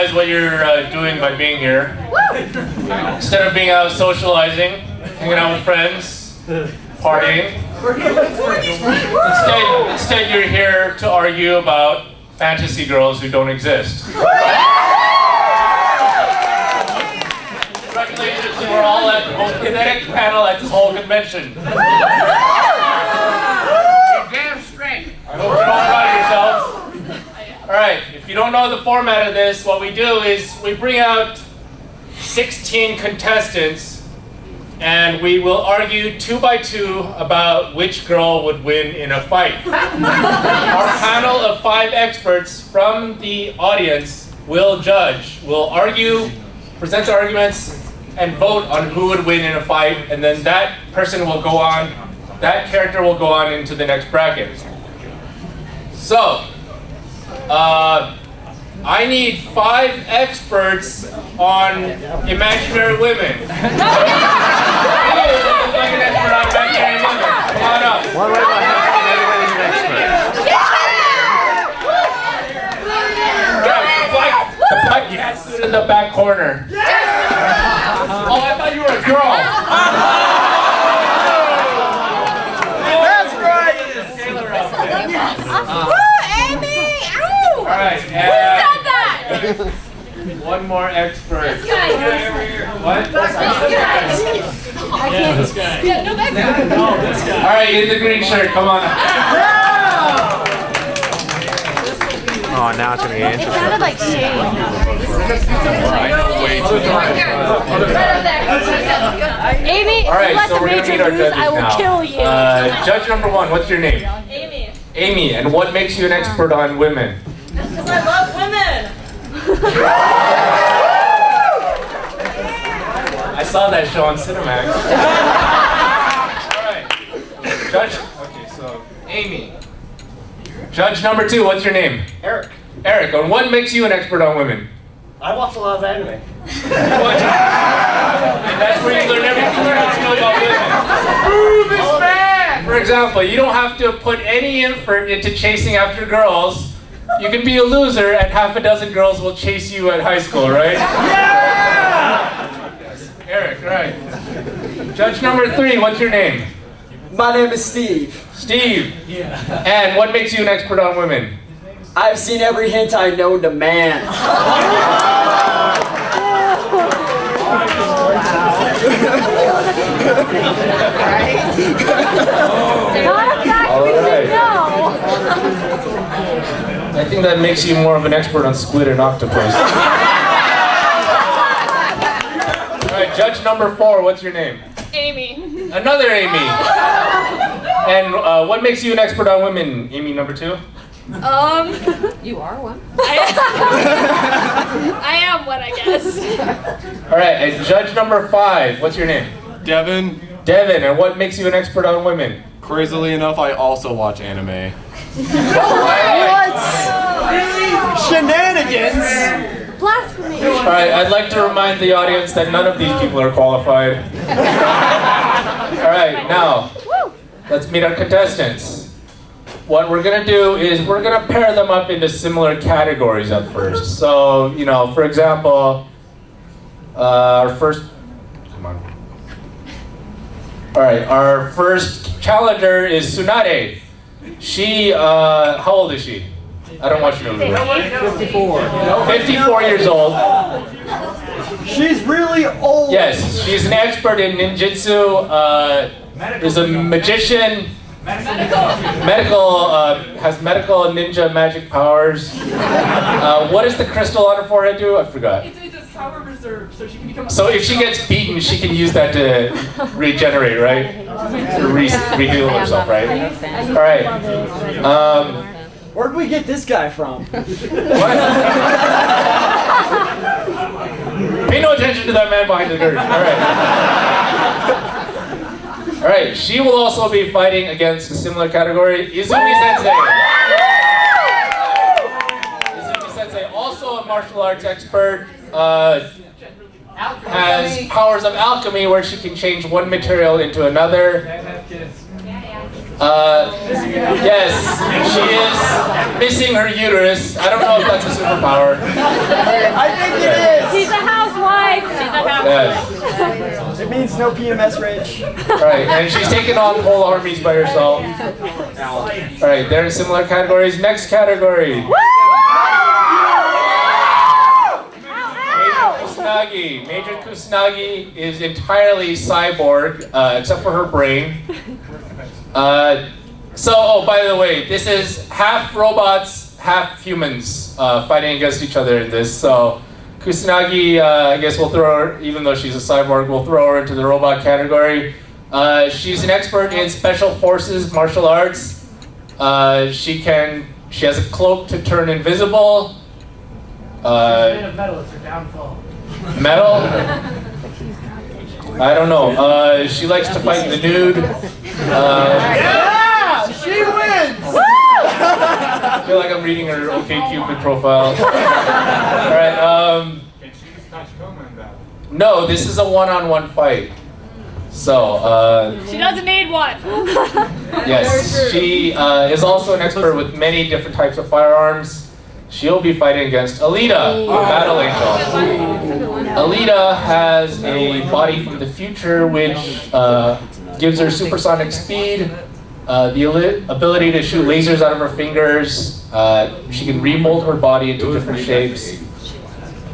realize what you're doing by being here. Instead of being out socializing, hanging out with friends, partying, instead you're here to argue about fantasy girls who don't exist. Congratulations, we're all at the most kinetic panel at this whole convention. You're damn straight. I hope you're all proud of yourselves. Alright, if you don't know the format of this, what we do is we bring out 16 contestants and we will argue 2 by 2 about which girl would win in a fight. Our panel of 5 experts from the audience will judge, will argue, present the arguments, and vote on who would win in a fight, and then that person will go on, that character will go on into the next bracket. So, I need 5 experts on imaginary women. Come on up. One right behind and everybody's an expert. Yes, in the back corner. Oh, I thought you were a girl. That's right. Woo, Amy! Ow! All right. Who said that? One more expert. This guy. What? This guy. I can't. This guy. Yeah, no, that guy. No, this guy. All right, in the green shirt. Come on. Oh, now it's gonna get It interesting. sounded like Shane. Amy, All right, if you let so the we're gonna major meet our lose, judges I will now. kill you. Judge number 1, what's your name? Amy. Amy, and what makes you an expert on women? Because I love women. I saw that show on Cinemax. All right, Judge. Okay, so Amy. Judge number 2, what's your name? Eric, Eric, and what makes you an expert on women? I watch a lot of anime. And that's where you learn everything you need to know about women. Ooh, this man! For example, you don't have to put any effort into chasing after girls. You can be a loser and half a dozen girls will chase you at high school, right? Yeah! Eric, right. Judge number 3, what's your name? My name is Steve. Steve. And what makes you an expert on women? I've seen every hentai known to man. All right. I think that makes you more of an expert on squid and octopus. All right, judge number 4, what's your name? Amy. Another Amy. And what makes you an expert on women, Amy number 2? You are one. I am one, I guess. All right, and judge number 5, what's your name? Devin, Devin, and what makes you an expert on women? crazily enough, I also watch anime. What? Shenanigans! Blasphemy. All right, I'd like to remind the audience that none of these people are qualified. All right, now, let's meet our contestants. What we're gonna do is we're gonna pair them up into similar categories at first. So, you know, for example, our first, come on. All right, our first challenger is Tsunade. She, how old is she? I don't want you to know. 54. 54 years old. She's really old. Yes, she's an expert in ninjutsu, is a magician, has medical and ninja magic powers. What does the crystal on her forehead do? I forgot. It's a power reserve, so she can become. So if she gets beaten, she can use that to regenerate, right? To reheal herself, right? All right. Where'd we get this guy from? What? Pay no attention to that man behind the curtain. All right. All right. She will also be fighting against a similar category, Izumi Sensei. Izumi Sensei, also a martial arts expert, has powers of alchemy where she can change one material into another. Yes, she is missing her uterus. I don't know if that's a superpower. I think it is. She's a housewife. She's a housewife. Yes. It means no PMS, Rich. Right, and she's taken on whole armies by herself. Alright, they're in similar categories. Next category. Major Kusanagi is entirely cyborg, except for her brain. Oh, by the way, this is half robots, half humans fighting against each other in this. So Kusanagi, I guess we'll throw her, even though she's a cyborg, we'll throw her into the robot category. She's an expert in special forces, martial arts. She has a cloak to turn invisible. Metal, it's her downfall. Metal? I don't know. She likes to fight in the nude. Yeah! She wins! I feel like I'm reading her OkCupid profile. Alright, Can she just touch Koma in that? no, this is a one-on-one fight. So, She doesn't need one. yes, she is also an expert with many different types of firearms. She'll be fighting against Alita, the Battle Angel. Alita has a body from the future which gives her supersonic speed, the ability to shoot lasers out of her fingers. She can remold her body into different shapes.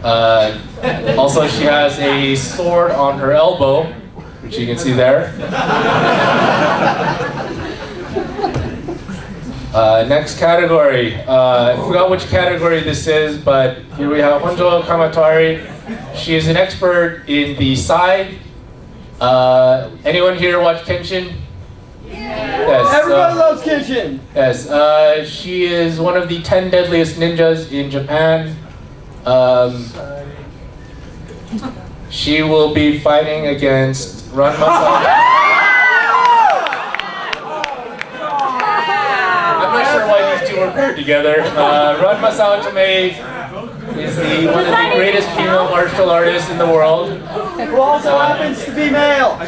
Also, she has a sword on her elbow, which you can see there. Next category. I forgot which category this is, but here we have Honjo Kamatari. She is an expert in the side. Anyone here watch Kenshin? Yes. Everybody loves Kenshin. Yes. She is one of the 10 deadliest ninjas in Japan. She will be fighting against Ranma. I'm not sure why these two were paired together. Ranma Sawatame is one of the greatest female martial artists in the world. Who also happens to be male. I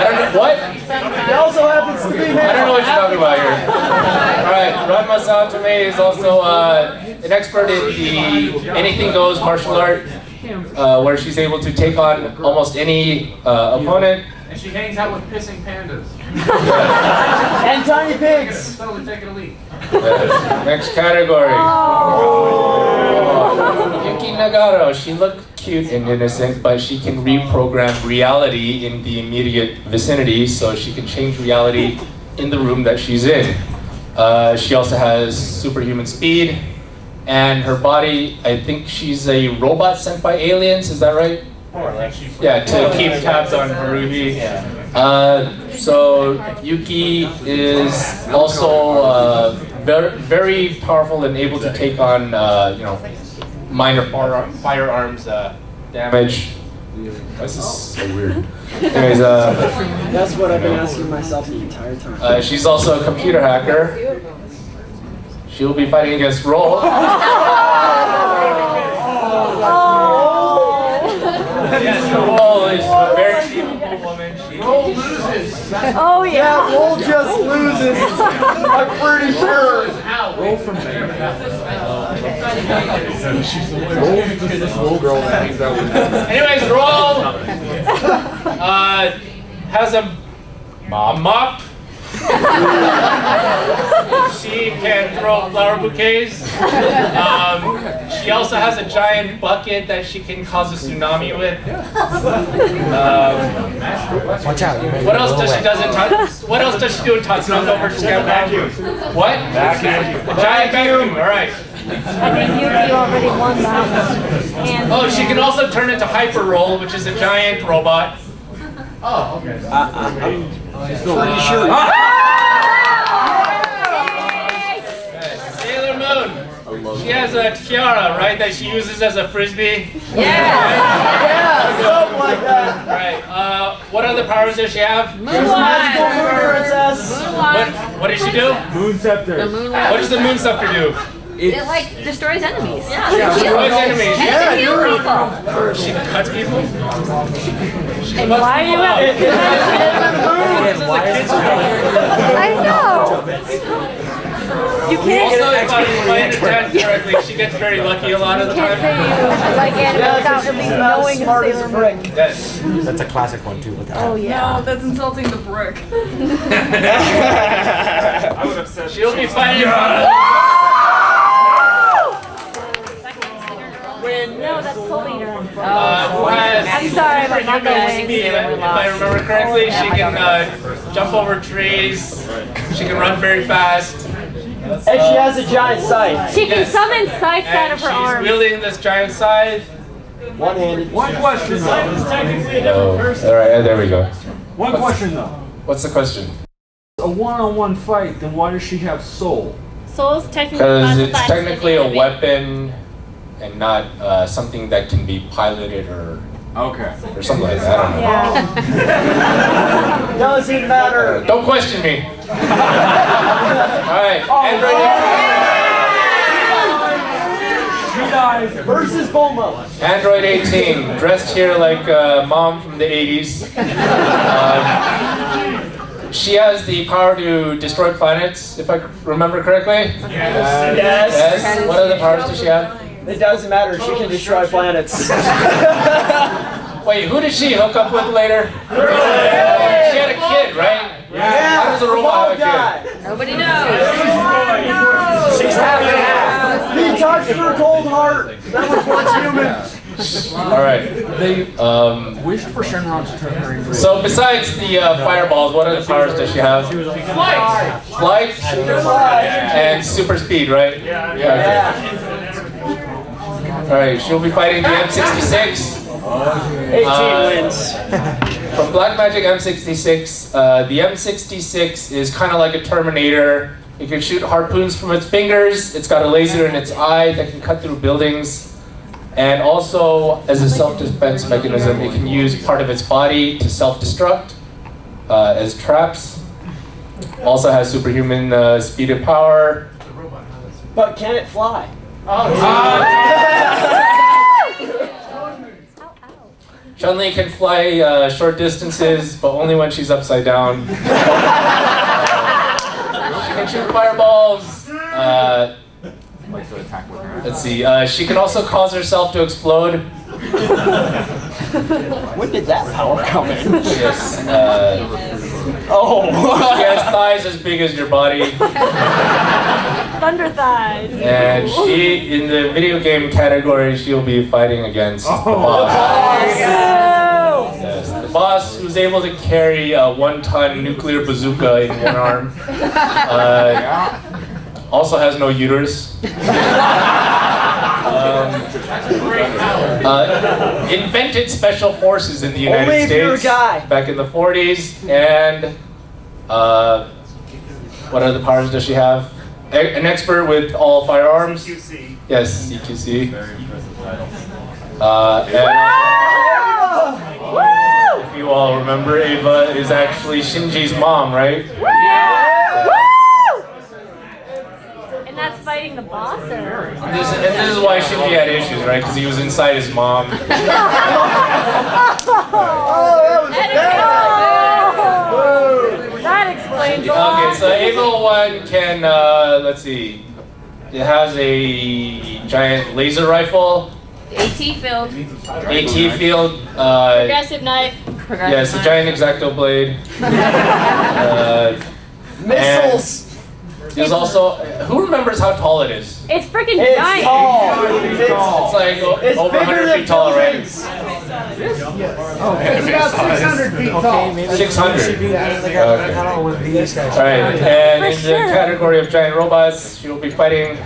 don't know what? He also happens to be male. I don't know what you're talking about here. Alright, Ranma Sawatame is also an expert in the anything goes martial art, where she's able to take on almost any opponent. And she hangs out with pissing pandas. And tiny pigs. Totally taking a leak. Next category. Yuki Nagaro. She looked cute and innocent, but she can reprogram reality in the immediate vicinity, so she can change reality in the room that she's in. She also has superhuman speed, and her body, I think she's a robot sent by aliens, is that right? Yeah, to keep tabs on Haruhi. So Yuki is also very, very powerful and able to take on, minor firearms damage. This is so weird. Anyways, That's what I've been asking myself the entire time. she's also a computer hacker. She'll be fighting against Roll. Yes, Roll is a very capable woman. Roll loses. Oh Yeah, yeah. Roll just loses. I'm pretty sure. Roll from there. Anyways, Roll has a mop. She can throw flower bouquets. She also has a giant bucket that she can cause a tsunami with. Watch out. What else does she do in Tatsunoko versus Vacuum? What? Vacuum. A giant vacuum. All right. I think Yuki already won that one. And Oh, she can also turn into Hyper Roll, which is a giant robot. Oh, okay. Pretty sure. Sailor Moon. She has a tiara, right, that she uses as a frisbee. Yeah, something like that. Right. What other powers does she have? Magical moon princess. What does she do? Moon scepter. What does the Moon Scepter do? It like destroys enemies. Yeah. Destroys enemies. And to heal people. She cuts people. And why are you at I know. You can't Also, if I understand correctly, she gets very lucky a lot of the say time. you like anime without at least knowing Sailor Moon. Yes. That's a classic one too. Look at Oh yeah. No, that's insulting the brick. She'll be fighting. No, that's Soul Eater. Who has I'm sorry, but not the superhuman way. speed. If I remember correctly, she can jump over trees. She can run very fast. And she has a giant scythe. She can Yes. summon scythes out And of her she's arms. wielding this giant scythe. One-handed. One question though. Oh, all right, there we go. One question though. What's the question? A one-on-one fight, then why does she have soul? Soul's technically Because it's classified as technically a enemy. weapon and not something that can be piloted or Okay. something like that. I don't know. Yeah. Doesn't matter. Don't question me. All right, Android She dies. Versus Bulma. 18. Android 18, dressed here like mom from the 80s. She has the power to destroy planets, if I remember correctly. Yes. Yes. What other powers does she have? It doesn't matter. She can destroy planets. Wait, who did she hook up with later? She had a kid, right? Yeah. How does a robot have a kid? Nobody knows. She's half and half. He touched her cold heart. That was once human. All right. They wished for Shenron to turn her into So besides the fireballs, what other powers does she have? Flight. And super speed, right? Yeah. All right, she'll be fighting the M66. 18 wins. From Black Magic M66, the M66 is kind of like a Terminator. It can shoot harpoons from its fingers. It's got a laser in its eye that can cut through buildings. And also, as a self-defense mechanism, it can use part of its body to self-destruct as traps. Also has superhuman speed and power. But can it fly? Chun-Li can fly short distances, but only when she's upside down. She can shoot fireballs. Let's see. She can also cause herself to explode. When did that power come in? Yes. Oh. She has thighs as big as your body. Thunder thighs. And she, in the video game category, she'll be fighting against the boss. Yes, the boss who's able to carry a 1-ton nuclear bazooka in one arm. Also has no uterus. Invented special forces in the United Only if States you're a guy. back in the 40s. And what other powers does she have? An expert with all firearms. CQC. Yes, CQC. Very impressive title. And if you all remember, Ava is actually Shinji's mom, right? And that's fighting the boss, or? And this is why Shinji had issues, right? Because he was inside his mom. Oh, that was bad. That explains a lot. Okay, so Ava 1 can, let's see. It has a giant laser rifle, AT field. AT field, Progressive knife. yes, a giant X-Acto blade. Missiles. There's also, who remembers how tall it is? It's freaking It's giant. tall. It's like It's over bigger 100 than feet tall, right? buildings. It's about 600 feet tall. 600. Okay. Alright, and For in the sure. category of giant robots, she will be fighting.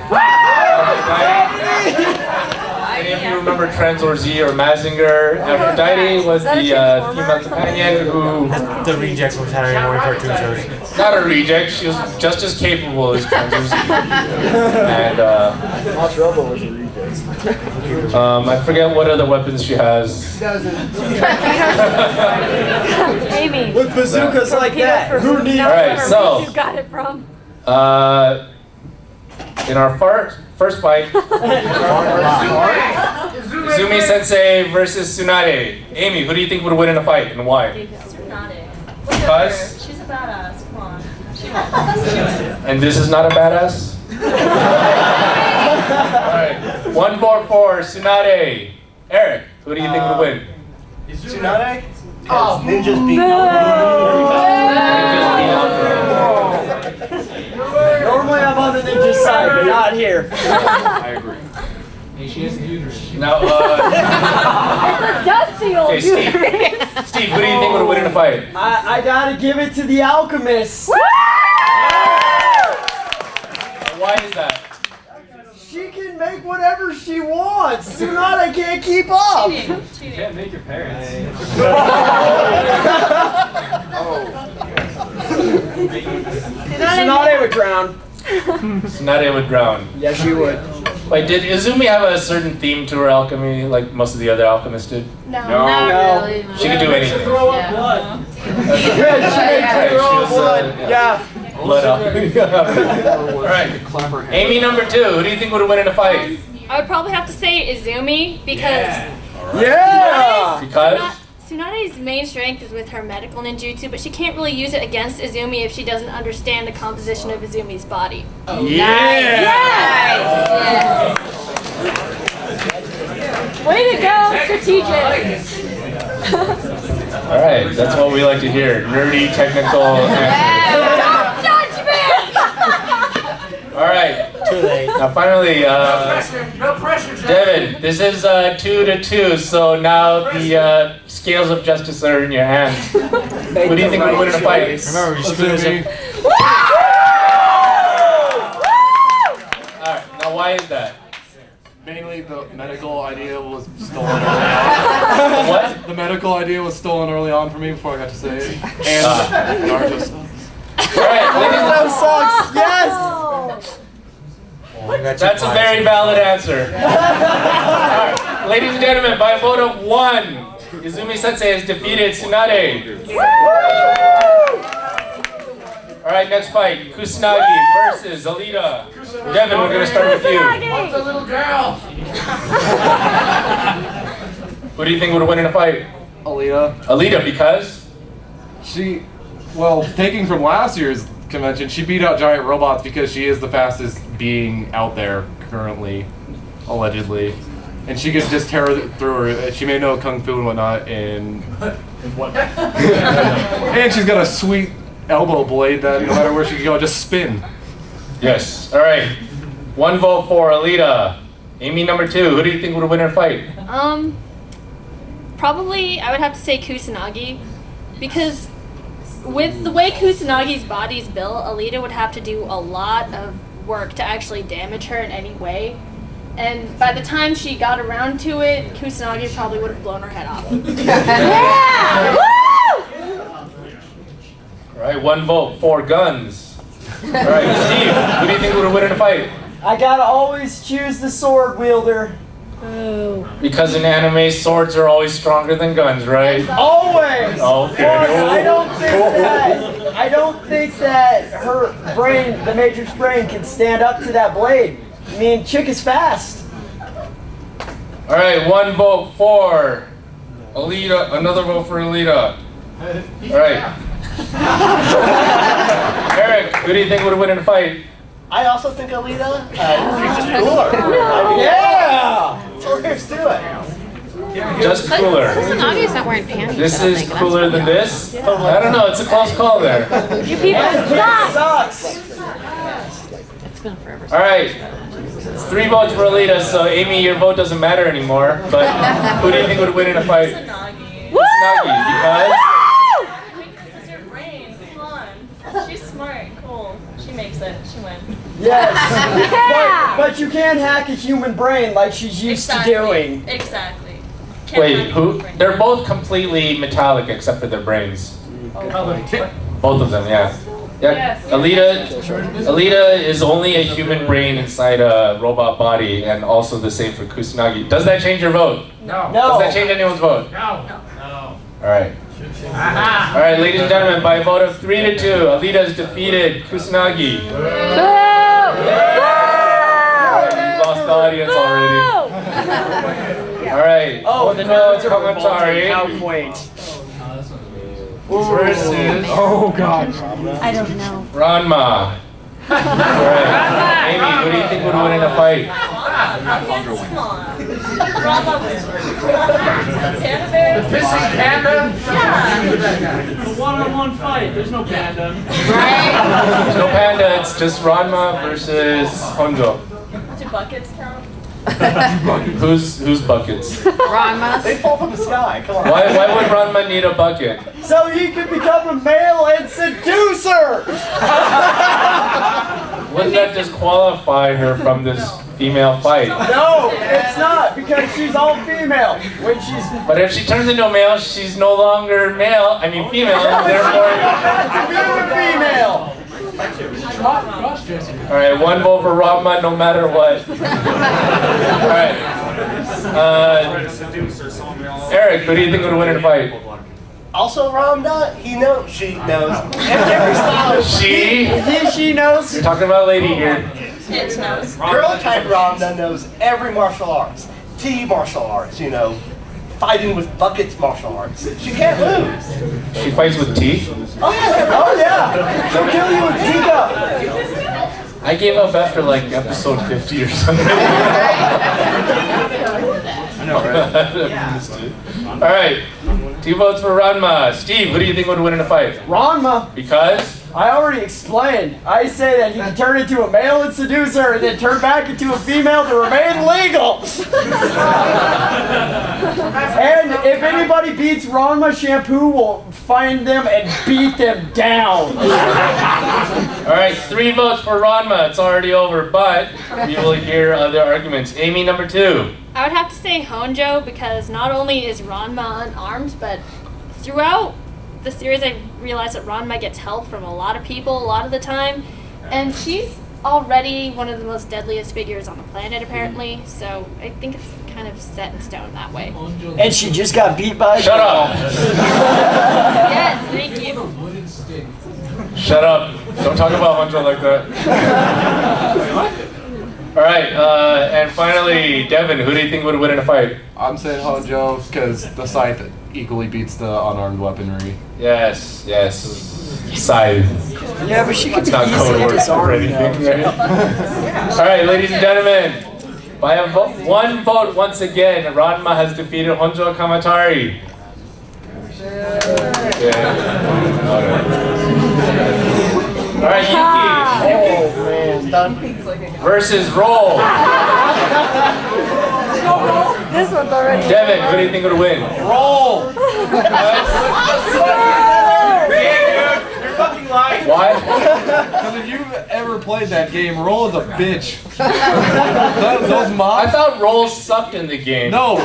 And if you remember Transor Z or Mazinger, Aphrodite was the female companion who, The rejects from Saturday morning cartoon shows. not a reject, she was just as capable as Transor Z. And Lost Robo was a reject. I forget what other weapons she has. Amy. With bazookas like that, who needs? Alright, so- You got it from. In our first fight. Izumi Sensei versus Tsunade. Amy, who do you think would win in a fight and why? Tsunade. Because? She's a badass. Come on. And this is not a badass? Alright. 144, Tsunade. Eric, who do you think would win? Tsunade? Oh, Ninjas beat Normally I'm on the ninja side, but not here. I agree. Now, Dusty old okay, Steve, who do you think would win in a fight? I gotta give it to the alchemist. Why is that? She can make whatever she wants. Tsunade can't keep up. Cheating. Can't make your parents. Tsunade would drown. Tsunade would drown. Yes, she would. Wait, did Izumi have a certain theme to her alchemy, like most of the other alchemists did? No. No. Really. She could do anything. Yeah. Good, she makes her own blood. Yeah. Blood alchemy. Alright. Amy number 2, who do you think would win in a fight? I would probably have to say Izumi because Yeah. Because? Tsunade's main strength is with her medical ninjutsu, but she can't really use it against Izumi if she doesn't understand the composition of Izumi's body. Yeah. Way to go, strategic. Alright, that's what we like to hear. Nerdy, technical, Alright. Now finally, Devin, this is 2-2, so now the scales of justice are in your hands. Who do you think would win in a fight? Remember, we screwed this up. Alright, now why is that? Mainly the medical idea was stolen early on. What? The medical idea was stolen early on from me before I got to say it. And Naruto sucks. Alright, Naruto sucks. Yes. that's a very valid answer. Alright, ladies and gentlemen, by a vote of 1, Izumi Sensei has defeated Tsunade. Alright, next fight, Kusanagi versus Alita. Devin, we're going to start with you. What's a little girl? Who do you think would win in a fight? Alita. Alita, because? Taking from last year's convention, she beat out giant robots because she is the fastest being out there currently, allegedly. And she could just tear through her. She may know kung fu and whatnot, and and she's got a sweet elbow blade that no matter where she can go, just spin. Yes. Alright. 1 vote for Alita. Amy number 2, who do you think would win in a fight? Probably I would have to say Kusanagi because with the way Kusanagi's body's built, Alita would have to do a lot of work to actually damage her in any way. And by the time she got around to it, Kusanagi probably would have blown her head off. Yeah! Woo! Alright, 1 vote for guns. Alright, Steve, who do you think would win in a fight? I gotta always choose the sword wielder. Because in anime, swords are always stronger than guns, right? Always. Okay. Plus, I don't think that her brain, the Matrix brain, can stand up to that blade. I mean, chick is fast. Alright, 1 vote for Alita, another vote for Alita. Alright. Eric, who do you think would win in a fight? I also think Alita is just cooler. Yeah! So here's to it. Just cooler. Kusanagi's not wearing panties. This I don't is think. cooler than this? I don't know, it's a close call there. You people suck! Sucks. It's been forever. Alright. It's 3 votes for Alita, so Amy, your vote doesn't matter anymore. But who do you think would win in a fight? Tsunagi. Kusanagi, because? Because it's your brain. Come on. She's smart. Cool. She makes it. She wins. Yes. But you can't hack a human brain like she's used to doing. Exactly. Can't Wait, hack a who? brain. They're both completely metallic except for their brains. Both of them, yeah. Yeah, Alita is only a human brain inside a robot body, and also the same for Kusanagi. Does that change your vote? No. Does that change anyone's vote? No. All right. All right, ladies and gentlemen, by a vote of 3-2, Alita has defeated Kusanagi. All right, the audience already. All right. Oh, the nerds are revolting. How quaint. Versus Oh god. I don't know. Ranma. All right. Amy, what do you think would win in a fight? Come on. Rama was Panda Bear. Missing Panda? Yeah. It's a one-on-one fight. There's no panda. There's no Panda. It's just Ranma versus Honjo. Do buckets count? Who's buckets? Ranma. They fall from the sky. Come on. Why would Ranma need a bucket? So he could become a male and seducer. Wouldn't that disqualify her from this female fight? No, it's not because she's all female. When she's But if she turns into a male, she's no longer male. I mean female, and therefore. female. All right, one vote for Ranma, no matter what. All right. Eric, who do you think would win in a fight? Also, Ramda, she knows every style. She knows. You're talking about a lady here. It knows. Girl type Ramda knows every martial arts. Tea martial arts, fighting with buckets martial arts. She can't lose. She fights with teeth. Oh yeah. She'll kill you with teacup. I gave up after like episode 50 or something. I know, right? All right, 2 votes for Ranma. Steve, who do you think would win in a fight? Ranma. Because? I already explained. I say that he can turn into a male and seducer and then turn back into a female to remain legal. And if anybody beats Ranma, Shampoo will find them and beat them down. All right, 3 votes for Ranma. It's already over, but we will hear other arguments. Amy, number 2. I would have to say Honjo because not only is Ranma unarmed, but throughout the series I realized that Ranma gets help from a lot of people a lot of the time, and she's already one of the most deadliest figures on the planet apparently, so I think it's kind of set in stone that way. And she just got beat by a Shut girl. up! Yes, thank you. Shut up! Don't talk about Honjo like that. All right, and finally, Devin, who do you think would win in a fight? I'm saying Honjo because the scythe equally beats the unarmed weaponry. Yes, scythe. Yeah, but she could It's be not code easily word for disarmed. anything, right? All right, ladies and gentlemen, by a one vote once again, Ranma has defeated Honjo Kamatari. Yeah. All right, Yuki. Oh man, done. Versus Roll. This one's already. Devin, who do you think would win? Roll! You're fucking lying. Why? Because if you've ever played that game, Roll is a bitch. Those I mops. thought Roll sucked in the game. No,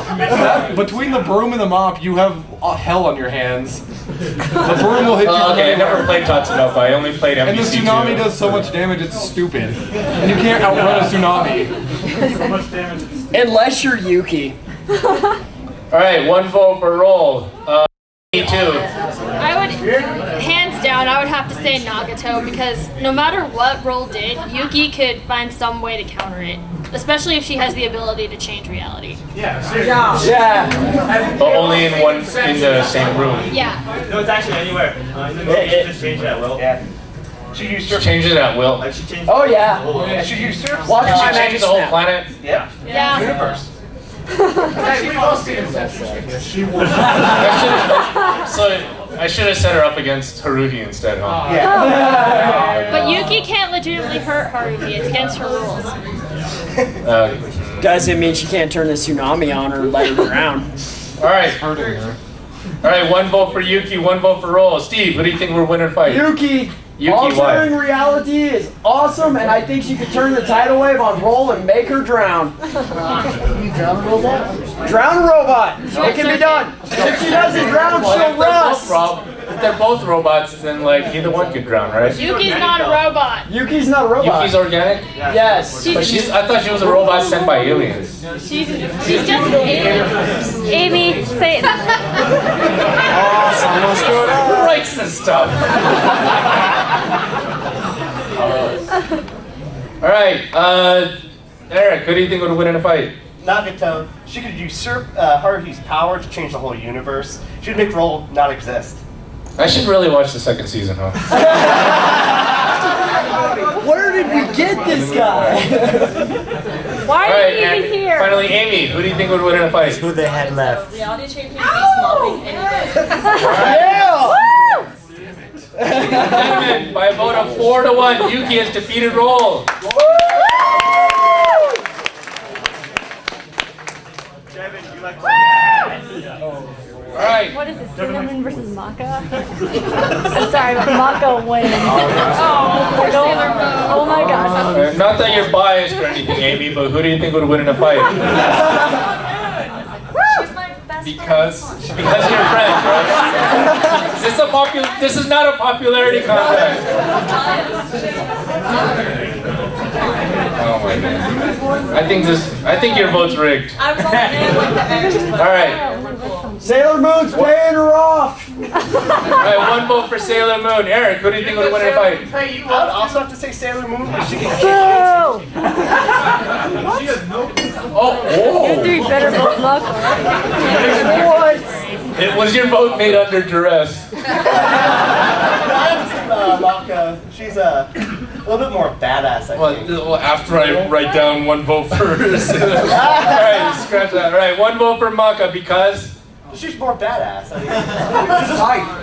between the broom and the mop, you have hell on your hands. The broom will hit you. Oh, okay, I from never everywhere. played Tatsunoko. I only played MVC2. And the tsunami does so much damage, it's stupid. And you can't outrun a tsunami. Unless you're Yuki. All right, 1 vote for Roll. Me too. I would, hands down, I would have to say Nagato because no matter what Roll did, Yuki could find some way to counter it. Especially if she has the ability to change reality. Yeah. But only in the same room. Yeah. No, it's actually anywhere. You just change that, Will. Yeah. She used She changes it at will. Like she changed. Oh yeah. Yeah, she used her. Watch She my magic changes the whole snap. planet. Yeah. Yeah. Universe. I should have set her up against Haruhi instead, huh? Yeah. But Yuki can't legitimately hurt Haruhi. It's against her rules. Doesn't mean she can't turn the tsunami on or let her drown. All right. Hurting her. All right, 1 vote for Yuki, 1 vote for Roll. Steve, who do you think will win or fight? Yuki. Altering reality is awesome, and I think she could turn the tidal wave on Roll and make her drown. Drown a robot? Drown a robot! It can be done. If she doesn't drown, she'll rust. If they're both robots, then like either one could drown, right? Yuki's not a robot. Yuki's not a robot. Yuki's organic? Yes. But I thought she was a robot sent by aliens. She's just an alien. Amy, say it. Who writes this stuff? All right, Eric, who do you think would win in a fight? Nagato, she could usurp Haruhi's power to change the whole universe. She'd make Roll not exist. I should really watch the second season, huh? Where did we get this guy? Why are you even here? Finally, Amy, who do you think would win in a fight? Who they had left. Reality champion beats mopping anything. Yeah! Gentlemen, by a vote of 4-1, Yuki has defeated Roll. All right. What is this? Cinnamon versus Maka? I'm sorry, but Maka wins. Oh my gosh. Not that you're biased or anything, Amy, but who do you think would win in a fight? She's my best Because you're friends, right? This is not a popularity contest. Oh my god. I think your vote's rigged. All right. Sailor Moon's paying her off. All right, one vote for Sailor Moon. Eric, who do you think would win in a fight? I would also have to say Sailor Moon, but she can kick Oh. You three better vote Maka. What? Was your vote made under duress? Maka, she's a little bit more badass, I think. Well, after I write down one vote first. All right, scratch that. All right, one vote for Maka because. She's more badass. I mean,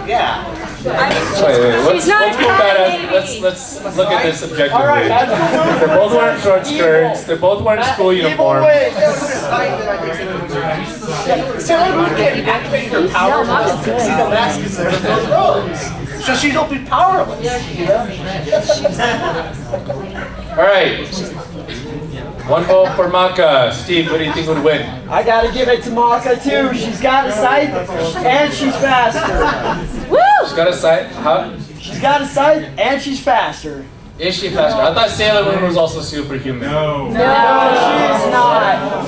yeah. Wait, let's go badass. Let's look at this objectively. They're both wearing short skirts. They're both wearing school uniforms. Sailor Moon can't activate her powers unless Tuxedo Mask is there with those robes. So she don't be powerless, you know? All right. One vote for Maka. Steve, what do you think would win? I gotta give it to Maka too. She's got a sight and she's faster. She's got a sight. Huh? She's got a sight and she's faster. Is she faster? I thought Sailor Moon was also superhuman. No, she is not.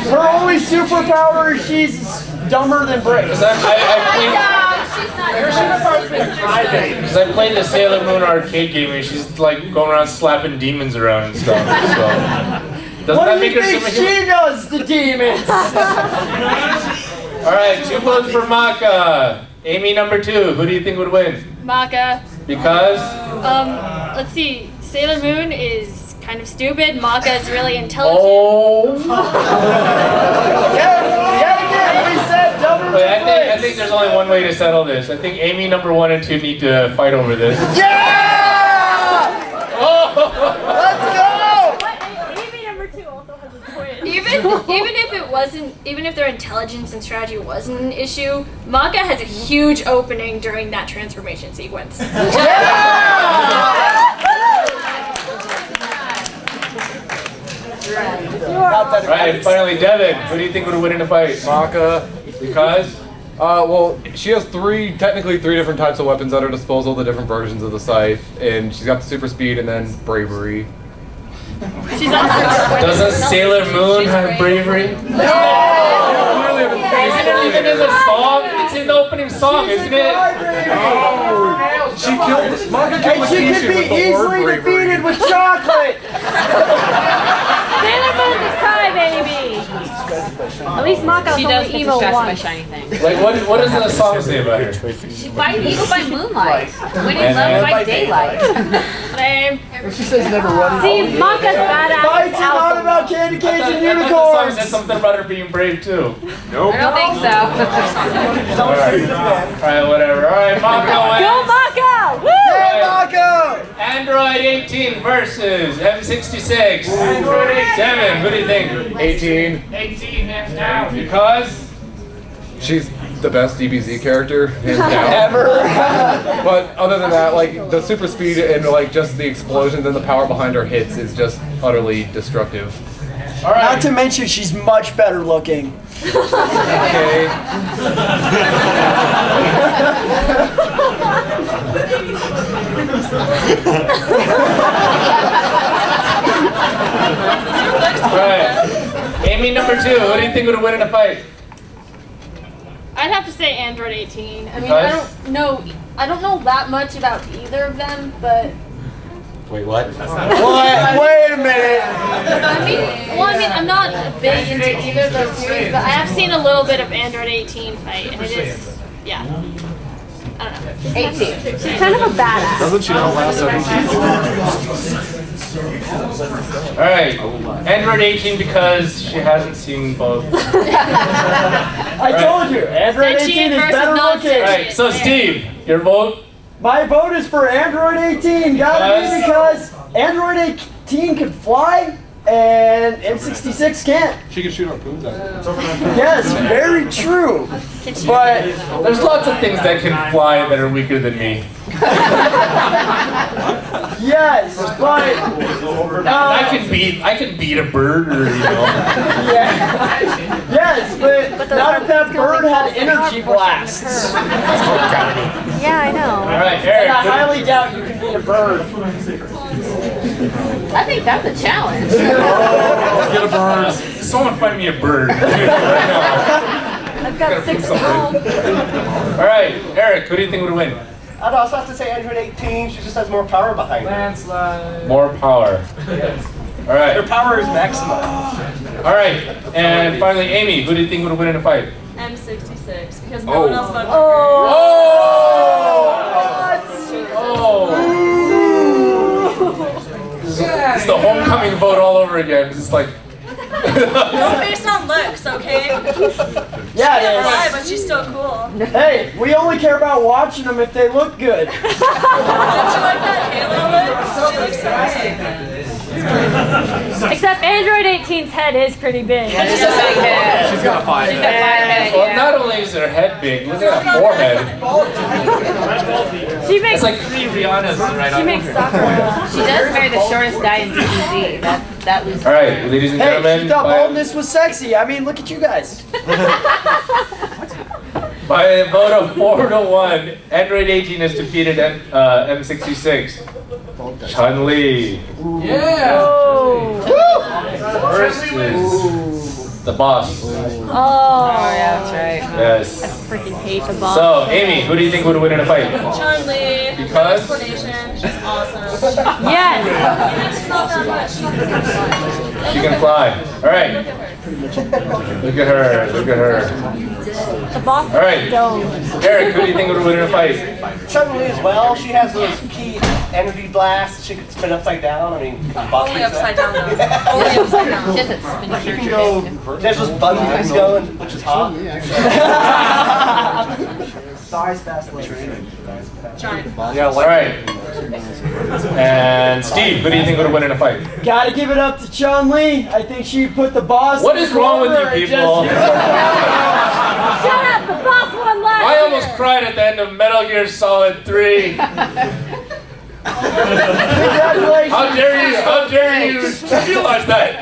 Her only superpower is she's dumber than Brave. Because I played the Sailor Moon arcade game and she's like going around slapping demons around and stuff. So. Doesn't What that do make you her think superhuman? she does to demons? Alright, 2 votes for Maka. Amy, number 2. Who do you think would win? Maka. Because? Let's see. Sailor Moon is kind of stupid. Maka is really intelligent. Oh. Wait, I think there's only one way to settle this. I think Amy number 1 and 2 need to fight over this. Yeah! Oh! Let's go! Amy number 2 also has a twin. Even if their intelligence and strategy wasn't an issue, Maka has a huge opening during that transformation sequence. Right, finally, Devin. Who do you think would win in a fight? Maka. Because? Well, she has technically three different types of weapons at her disposal, the different versions of the scythe, and she's got the super speed and then bravery. She's also Doesn't Sailor Moon have bravery? No! Isn't it even in the song? It's in the opening song, isn't it? Oh! She killed Maka killed And she Lakeisha could be with the easily word bravery. defeated with chocolate! Sailor Moon's a crybaby. At least Maka's She does only get emo distracted by once. shiny things. Like, what does the song say about her? She fight evil by moonlight. Winning And love by by daylight. lame. She says never run. See, Maka's badass. Fights are not about candy canes and I thought the song unicorns! said something about her being brave too. I don't think so. Alright, whatever. Alright, Maka Go wins. Maka! Woo! Yeah, Maka! Android 18 versus M66. Devin, who do you think? 18. 18, hands down. Because? She's the best DBZ character, hands down. Ever! But other than that, like the super speed and like just the explosions and the power behind her hits is just utterly destructive. Not Alright. to mention she's much better looking. Okay. Alright. Amy number 2, who do you think would win in a fight? I'd have to say Android 18. I mean, Because? I don't know that much about either of them, but Wait, what? What? Wait a minute. I mean, I'm not big into either of those series, but I have seen a little bit of Android 18 fight, and it is, yeah. I don't know. 18. She's kind of a badass. Doesn't she know last 17? Alright, Android 18 because she hasn't seen both. I told you, Android 18 is better looking. Alright, so Steve, your vote? My vote is for Android 18. Gotta be because Android 18 can fly and M66 can't. She can shoot harpoons at it. Yes, very true. But there's lots of things that can fly that are weaker than me. yes, but I can beat a bird, or yeah. Yes, but not if that bird had energy blasts. Yeah, I know. All right, Eric. And I highly doubt you can beat a bird. I think that's a challenge. Let's get a bird. Someone find me a bird. I've got 6 at home. All right, Eric, who do you think would win? I'd also have to say Android 18. She just has more power behind her. Landslide. More power. All right. Her power is maximum. All right, and finally, Amy, who do you think would win in a fight? M66 because no one else voted for It's the homecoming vote all over again. It's like. No, based on looks, okay? Yeah, She's it alive, is. but she's still cool. Hey, we only care about watching them if they look good. Don't you like that Halo look? She looks so great. Except Android 18's head is pretty big. Yeah, she's a big head. She's got a 5 She's got 5 head, Well, yeah. not only is her head big, look at her forehead. She makes It's like 3 Rihannas right she on. makes soccer. She does marry the shortest guy in DBZ. That loses. All right, ladies and Hey, gentlemen, she thought boldness was sexy. I mean, look at you guys. by a vote of 4-1, Android 18 has defeated M66. Chun-Li versus the boss. Oh, yeah, that's right. Yes. I freaking hate the boss. So, Amy, who do you think would win in a fight? Chun-Li. Because? Explanation. She's awesome. Yes. It's not that much. She can fly. All right. Look at her. Look at her. The boss All right. is stoned. Eric, who do you think would win in a fight? Chun-Li as well. She has those key energy blasts. She can spin upside down. I mean, Only upside down though. Only upside down. She doesn't spin She can go. There's those button things going, which is hot. Thighs fast legs. Giant. Yeah, All right. And Steve, who do you think would win in a fight? Gotta give it up to Chun-Li. I think she put the boss. What in is the wrong with corner you and people? just- Shut up! The boss won last I year. almost cried at the end of Metal Gear Solid 3. Congratulations. How dare you realize that?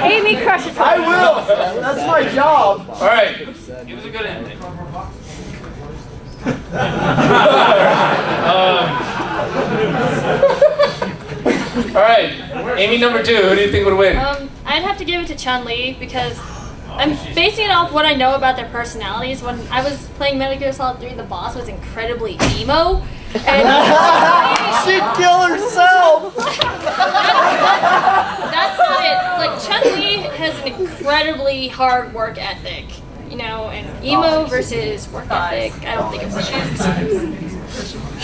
Amy crushes her. I will. That's my job. All right. It was a good ending. All right. Amy number 2, who do you think would win? I'd have to give it to Chun-Li because I'm basing it off what I know about their personalities. When I was playing Metal Gear Solid 3, the boss was incredibly emo. And She'd kill herself. that's not it. Like, Chun-Li has an incredibly hard work ethic, you know, and emo versus work ethic, I don't think it works.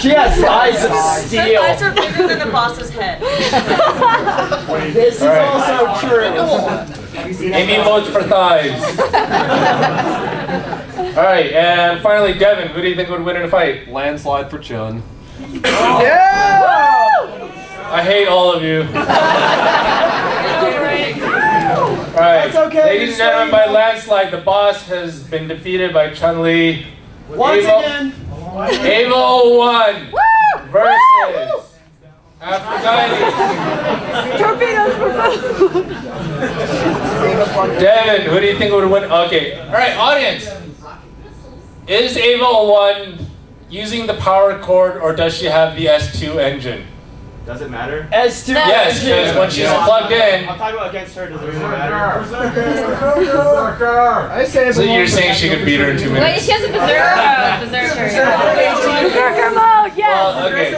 She has thighs of Her steel. thighs are bigger than the boss's head. This is All right. also true. Amy votes for thighs. All right. And finally, Devin, who do you think would win in a fight? Landslide for Chun. Yeah. I hate all of you. All right. That's okay, Ladies and you're gentlemen, by staying. landslide, the boss has been defeated by Chun-Li. Once again. Ava 01 versus Aphrodite. Torpedoes for both. Devin, who do you think would win? Okay. All right, audience. Is Ava 01 using the power cord or does she have the S2 engine? Does it matter? S2. Yes, because when she's plugged in. I'm talking about against her. Does it really matter? I say So you're saying she could beat her in 2 Wait, minutes? she has a berserker. Berserker mode, yes. Well, okay.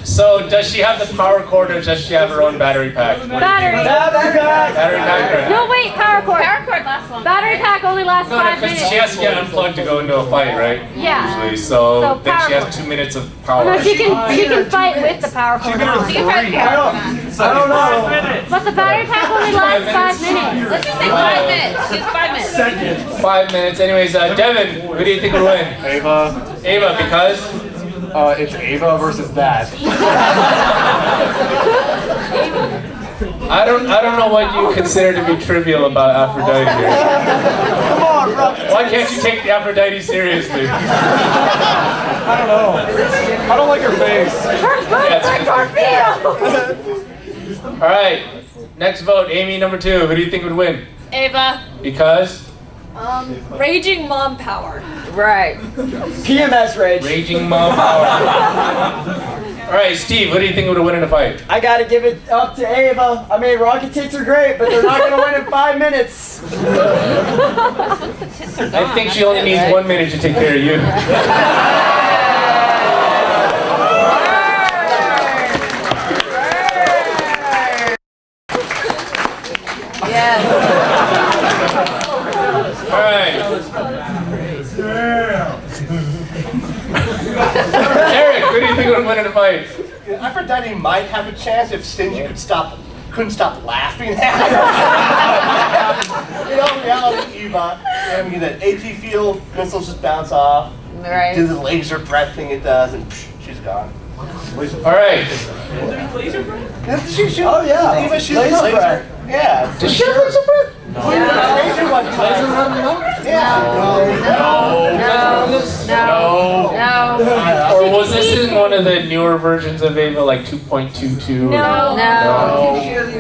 So So does she have the power cord or does she have her own battery pack? Battery. Battery pack. No, wait, power cord. Power cord lasts longer. Battery pack only lasts No, 5 because minutes. she has to get unplugged to go into a fight, right? Yeah. Usually, so So then she power has 2 minutes of power. No, she can fight with the power cord on. She can try the power cord. I don't know. But the battery pack only lasts 5 minutes. Let's just say 5 minutes. She's 5 minutes. 5 minutes. Anyways, Devin, who do you think would win? Ava. Ava, because? It's Ava versus that. I don't know what you consider to be trivial about Aphrodite here. Come on, Rocket. Why can't you take the Aphrodite seriously? I don't know. I don't like her face. All right, next vote, Amy, number 2. Who do you think would win? Ava. Because? Raging mom power. Right. PMS rage. Raging mom power. All right, Steve, who do you think would win in a fight? I gotta give it up to Ava. I mean, rocket tits are great, but they're not gonna win in 5 minutes. I think she only needs 1 minute to take care of you. Yes. All right. Eric, who do you think would win in a fight? Aphrodite might have a chance if Stingy couldn't stop laughing at her. In all reality, Eva, I mean, that AT field missiles just bounce off. Right. Do the laser breath thing it does, and she's gone. All right. Oh yeah, Eva shoots laser breath. Yeah. Does she have laser breath? Laser one time. No. Or was this in one of the newer versions of Ava, like 2.22? No. No.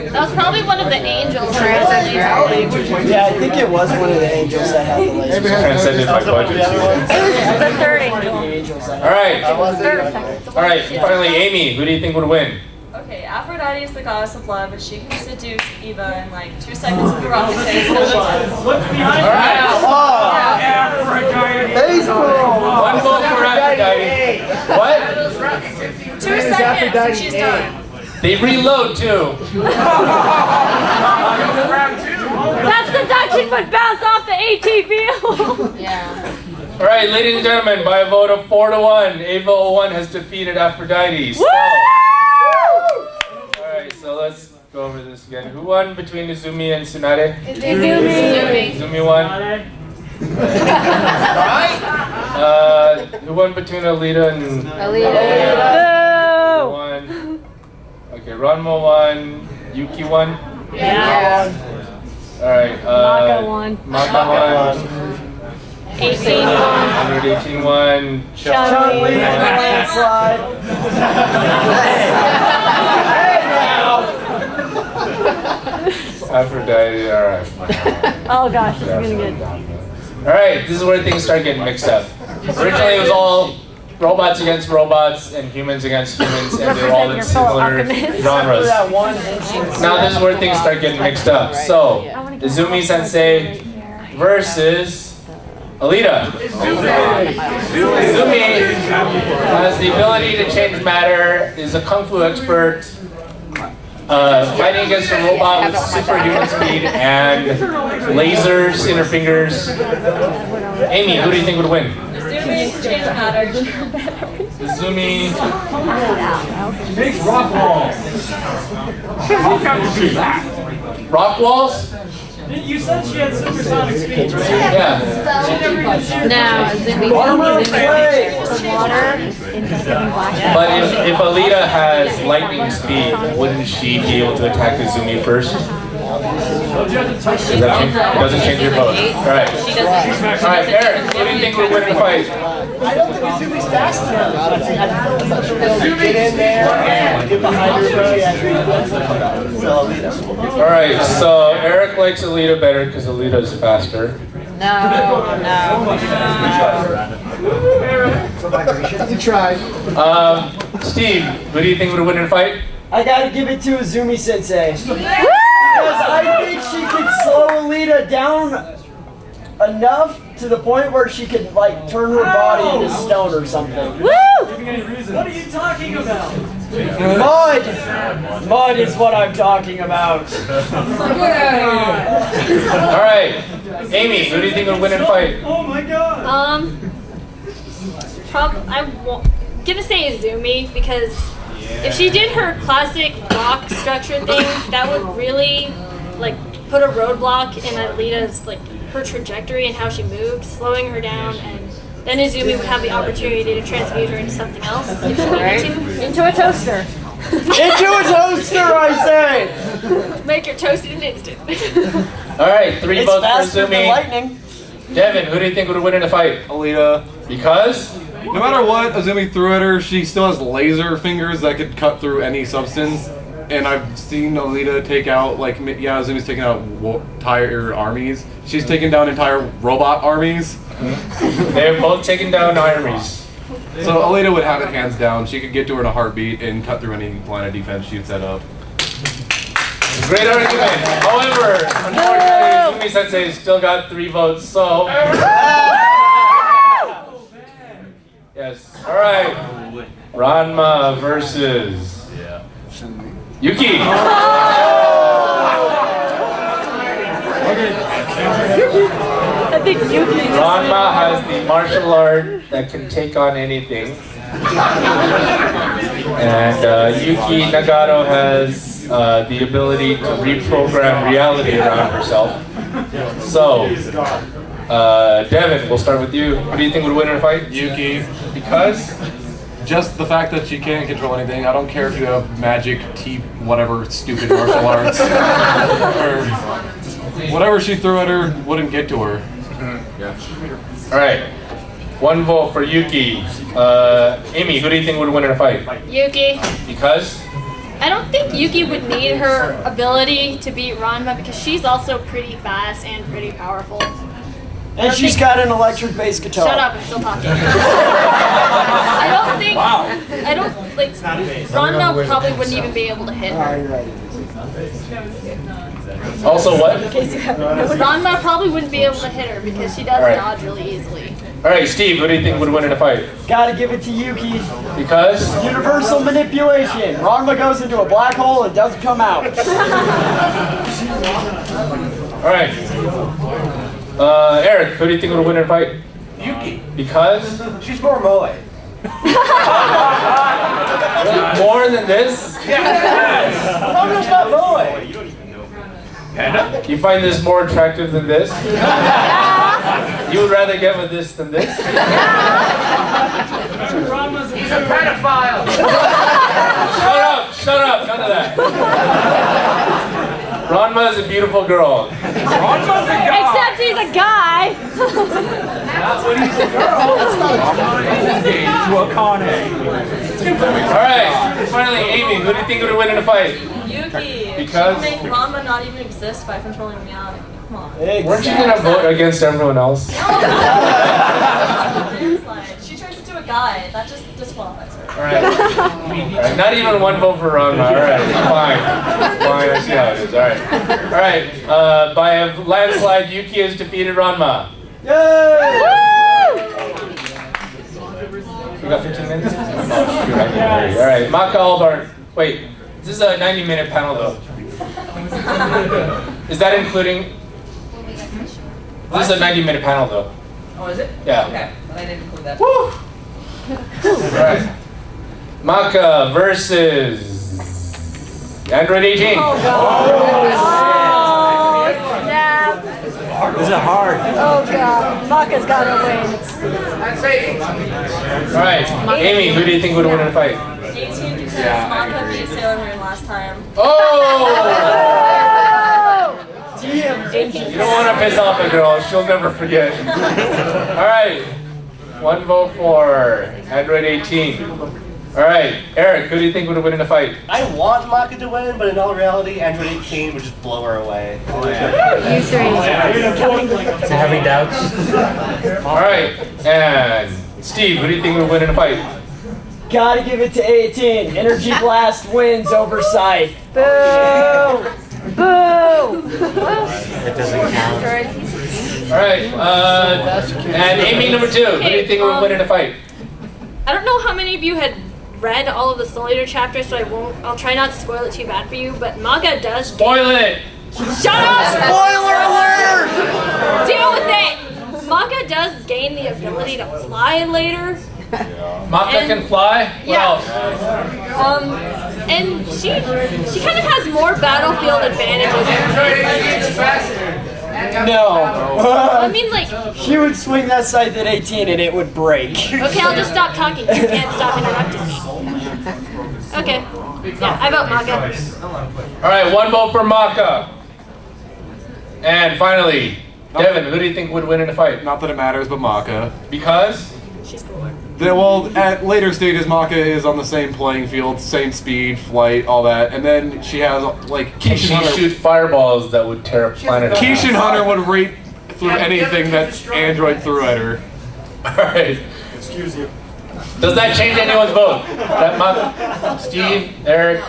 That was probably one of the angels. Yeah, I think it was one of the angels that had the laser. Transcended my budget. It was the third angel. All right. Third or second. All right. Finally, Amy, who do you think would win? Okay, Aphrodite is the goddess of love, and she can seduce Eva in like 2 seconds of the rocket taste. All right. One vote for Aphrodite. What? 2 seconds, and she's done. They reload too. That's seduction, but bounce off the AT field. Yeah. All right, ladies and gentlemen, by a vote of 4-1, Ava 01 has defeated Aphrodite. So, all right, so let's go over this again. Who won between Izumi and Tsunade? Izumi won. Who won between Alita and Alita. won. Okay, Ranma won. Yuki won. Yeah. All right. Maka won. Maka won. 18 won. 118 won. Chun-Li landslide. Hey now. Aphrodite. All right. Oh gosh, this is gonna get. All right, this is where things start getting mixed up. Originally, it was all robots against robots and humans against humans, and they're all in similar genres. Now this is where things start getting mixed up. So, Izumi Sensei versus Alita. Izumi has the ability to change matter, is a kung fu expert, fighting against a robot with superhuman speed and lasers in her fingers. Amy, who do you think would win? Izumi, change matter. Izumi. Makes rock walls. How come you do that? Rock walls? You said she had supersonic speed, right? Yeah. No, Izumi. But if Alita has lightning speed, wouldn't she be able to attack Izumi first? Does that change? It doesn't change your vote. Alright. Alright, Eric, who do you think will win the fight? I don't think Izumi's fast enough. Get in there and get behind her. So Alita. Alright, so Eric likes Alita better because Alita's faster. No. You tried. Steve, who do you think would win in a fight? I gotta give it to Izumi Sensei. Because I think she could slow Alita down enough to the point where she could like turn her body into stone or something. Woo! What are you talking about? Mud! Mud is what I'm talking about. Alright. Amy, who do you think would win in a fight? Oh my god. I'm gonna say Izumi because if she did her classic rock structure thing, that would really like put a roadblock in Alita's like her trajectory and how she moved, slowing her down, and then Izumi would have the opportunity to transmute her into something else if she needed to. Into a toaster. Into a toaster, I say! Make her toast in an instant. Alright, 3 It's votes for faster than Izumi. lightning. Devin, who do you think would win in a fight? Alita. Because? No matter what Azumi threw at her, she still has laser fingers that could cut through any substance. And I've seen Alita take out, like, yeah, Azumi's taking out entire armies. She's taken down entire robot armies. They've both taken down armies. So Alita would have it hands down. She could get to her in a heartbeat and cut through any line of defense she'd set up. Great argument. However, unfortunately, Izumi Sensei still got 3 votes, so. Yes. Alright. Ranma versus Yuki. I think Yuki. Ranma has the martial art that can take on anything. And Yuki Nagato has the ability to reprogram reality around herself. So, Devin, we'll start with you. Who do you think would win in a fight? Yuki. Because? Just the fact that she can't control anything. I don't care if you have magic, whatever stupid martial arts. Or whatever she threw at her wouldn't get to her. Alright. 1 vote for Yuki. Amy, who do you think would win in a fight? Yuki. Because? I don't think Yuki would need her ability to beat Ranma because she's also pretty fast and pretty powerful. And she's got an electric bass guitar. Shut up, I'm still talking. I don't like, Ranma probably wouldn't even be able to hit her. Also what? Ranma probably wouldn't be able to hit her because she does dodge really easily. Alright, Steve, who do you think would win in a fight? Gotta give it to Yuki. Because? Universal manipulation. Ranma goes into a black hole and doesn't come out. Alright. Eric, who do you think would win in a fight? Yuki. Because? She's more moe. More than this? Yes! I'm just not moe. You find this more attractive than this? You would rather get with this than this? He's a pedophile. Shut up, none of that. Ranma is a beautiful girl. Ranma's a guy. Except he's a guy. Not when he's a girl. He's engaged to a Kane. Alright, finally, Amy, who do you think would win in a fight? Yuki. Because? She would make Ranma not even exist by controlling reality. Come on. Weren't you gonna vote against everyone else? She turns into a guy. That just disqualifies her. Alright, not even 1 vote for Ranma. Alright, fine, I see how it is. Alright, by a landslide, Yuki has defeated Ranma. Yay! We got 15 minutes? Oh, shoot, I need to hurry. Alright, Maka Albarn. Wait, this is a 90-minute panel though. Is that including? This is a 90-minute panel though. Oh, is it? Yeah. Okay, but I didn't include that. Woo! Alright. Maka versus Android 18. Oh, snap. This is hard. Oh, God. Maka's got to win. Alright, Amy, who do you think would win in a fight? 18 because Maka beat Sailor Moon last time. Oh! You don't want to piss off a girl, she'll never forget. Alright, 1 vote for Android 18. Alright, Eric, who do you think would win in a fight? I want Maka to win, but in all reality, Android 18 would just blow her away. You three. Having doubts. Alright, and Steve, who do you think would win in a fight? Gotta give it to 18. Energy Blast wins over Scythe. Boo! Boo! It doesn't count. Alright, and Amy number 2, who do you think would win in a fight? I don't know how many of you had read all of the Soul Eater chapters, so I'll try not to spoil it too bad for you, but Maka does... Spoil it! Shut up! Spoiler alert! Deal with it! Maka does gain the ability to fly later. Maka can fly? Yeah. And she kind of has more battlefield advantages. No. I mean, like... She would swing that scythe at 18 and it would break. Okay, I'll just stop talking. You can't stop interrupting me. Okay. Yeah, I vote Maka. Alright, 1 vote for Maka. And finally, Devin, who do you think would win in a fight? Not that it matters, but Maka. Because? She's cooler. Well, at later stages, Maka is on the same playing field, same speed, flight, all that, and then she has like Can she shoot fireballs that would tear a planet apart? Keishan Hunter would rape through anything that Android threw at her. Alright. Excuse you. Does that change anyone's vote? That Maka? Steve, Eric?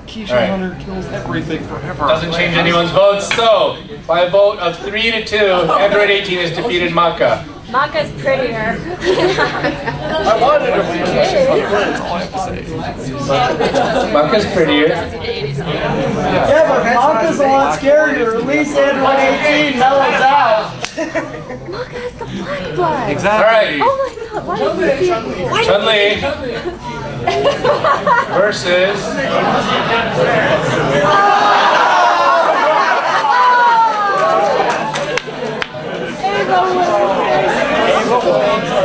Keishan Hunter kills everything forever. Doesn't change anyone's votes, so by a vote of 3-2, Android 18 has defeated Maka. Maka's prettier. I wanted to be Maka's prettier. Yeah, but Maka's a lot scarier. At least Android 18 mellows out. Maka's the blind blood. Exactly. Alright. Oh my god, why did you Chun-Li versus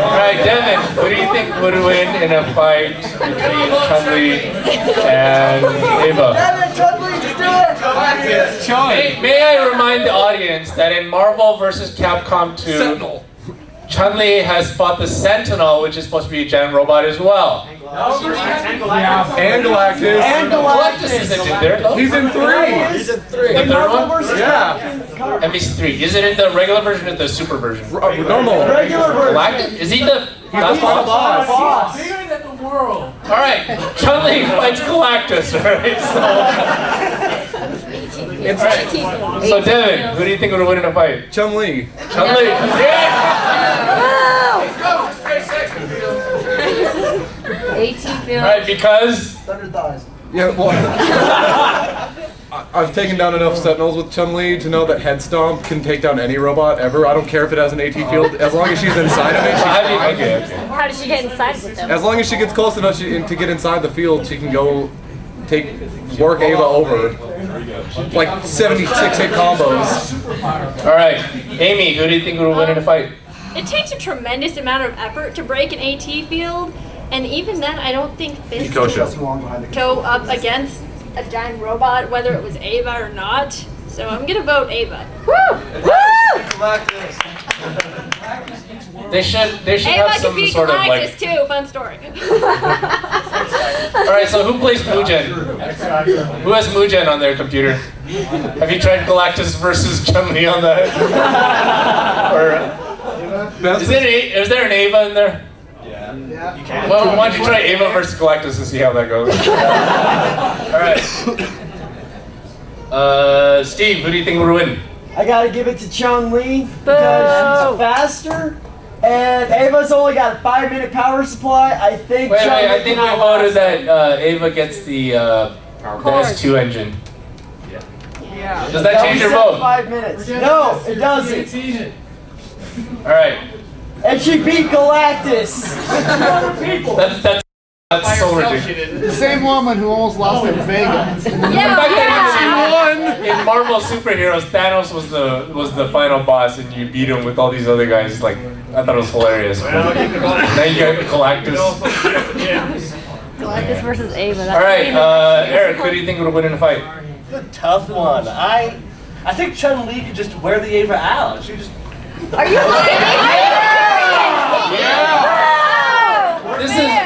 Alright, Devin, who do you think would win in a fight between Chun-Li and Ava? May I remind the audience that in Marvel vs. Capcom 2, Sentinel. Chun-Li has fought the Sentinel, which is supposed to be a giant robot as well. And Galactus. Galactus isn't in there, though. He's in 3. He's in 3. The third one? Yeah. That means 3. Is it in the regular version or the super version? Normal. Regular version. Galactus? Is he the Final boss. Bigger than the world. Alright, Chun-Li fights Galactus, alright? So Devin, who do you think would win in a fight? Chun-Li. Chun-Li. Yeah! 18 field. Alright, because? Yeah, well, I've taken down enough Sentinels with Chun-Li to know that Head Stomp can take down any robot ever. I don't care if it has an AT field, as long as she's inside of it. She's fine. Okay. How does she get inside with them? As long as she gets close enough to get inside the field, she can go work Ava over. Like 76 hit combos. Alright, Amy, who do you think would win in a fight? It takes a tremendous amount of effort to break an AT field, and even then, I don't think this Nikosha. would go up against a giant robot, whether it was Ava or not. So I'm gonna vote Ava. They should Ava have could some be sort of Galactus like. too. Fun story. Alright, so who plays Mugen? Who has Mugen on their computer? Have you tried Galactus versus Chun-Li on that? Or is there an Ava in there? Yeah. Well, why don't you try Ava versus Galactus and see how that goes? Alright. Steve, who do you think would win? I gotta give it to Chun-Li because she's faster. And Ava's only got a 5-minute power supply. I think Wait, Chun-Li I think we can voted outlast that Ava gets the S2 engine. Yeah. Does that change your vote? 5 minutes. No, it doesn't. Alright. And she beat Galactus. That's so ridiculous. The same woman who almost lost in Vegas. The fact that she won in Marvel superheroes, Thanos was the final boss, and you beat him with all these other guys. Like, I thought it was hilarious. Now you got Galactus. Galactus versus Ava. All right, Eric, who do you think would win in a fight? It's a tough one. I think Chun-Li could just wear the Ava out. She just. Are you